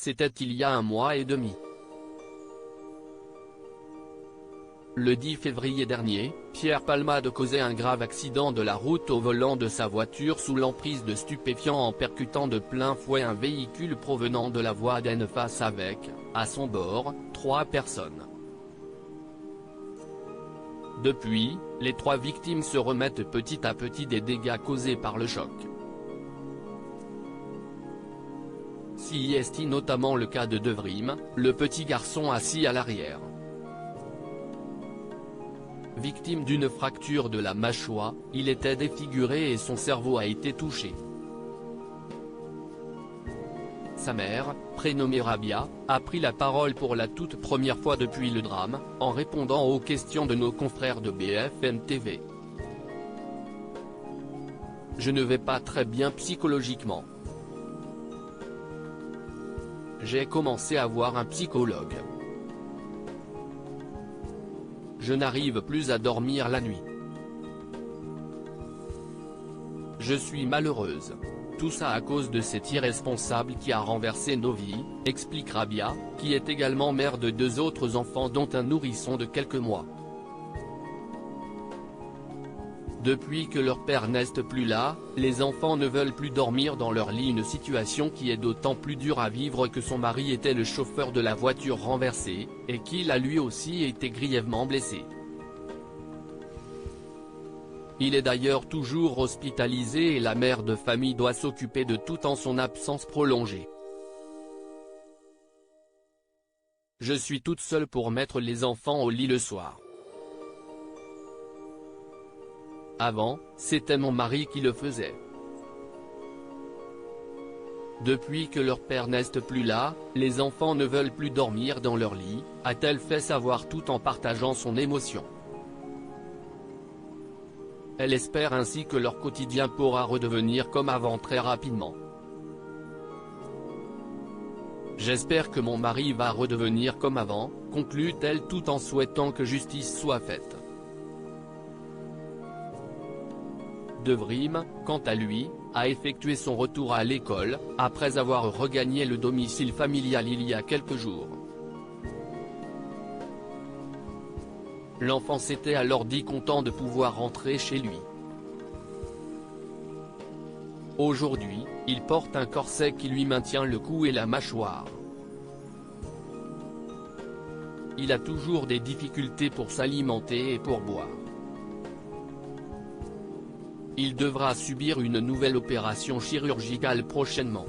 c'était il y a 1 mois et demi. Le 10 février dernier, Pierre Palmade causait un grave accident de la route au volant de sa voiture sous l'emprise de stupéfiants en percutant de plein fouet un véhicule provenant de la voie d'en face avec, à son bord, 3 personnes. Depuis, les 3 victimes se remettent petit à petit des dégâts causés par le choc. Si est notamment le cas de Devrim, le petit garçon assis à l'arrière. Victime d'une fracture de la mâchoire, il était défiguré et son cerveau a été touché. Sa mère, prénommée Rabia, a pris la parole pour la toute première fois depuis le drame, en répondant aux questions de nos confrères de BFM TV. « Je ne vais pas très bien psychologiquement. J'ai commencé à voir un psychologue. Je n'arrive plus à dormir la nuit. Je suis malheureuse. Tout ça à cause de cet irresponsable qui a renversé nos vies », explique Rabia, qui est également mère de 2 autres enfants dont un nourrisson de quelques mois. Depuis que leur père n'est plus là, les enfants ne veulent plus dormir dans leur lit, une situation qui est d'autant plus dure à vivre que son mari était le chauffeur de la voiture renversée, et qu'il a lui aussi été grièvement blessé. Il est d'ailleurs toujours hospitalisé et la mère de famille doit s'occuper de tout en son absence prolongée. « Je suis toute seule pour mettre les enfants au lit le soir. Avant, c'était mon mari qui le faisait. Depuis que leur père n'est plus là, les enfants ne veulent plus dormir dans leur lit », a-t-elle fait savoir tout en partageant son émotion. Elle espère ainsi que leur quotidien pourra redevenir comme avant très rapidement. « J'espère que mon mari va redevenir comme avant », conclut-elle tout en souhaitant que justice soit faite. Devrim, quant à lui, a effectué son retour à l'école, après avoir regagné le domicile familial il y a quelques jours. L'enfant s'était alors dit content de pouvoir rentrer chez lui. Aujourd'hui, il porte un corset qui lui maintient le cou et la mâchoire. Il a toujours des difficultés pour s'alimenter et pour boire. Il devra subir une nouvelle opération chirurgicale prochainement.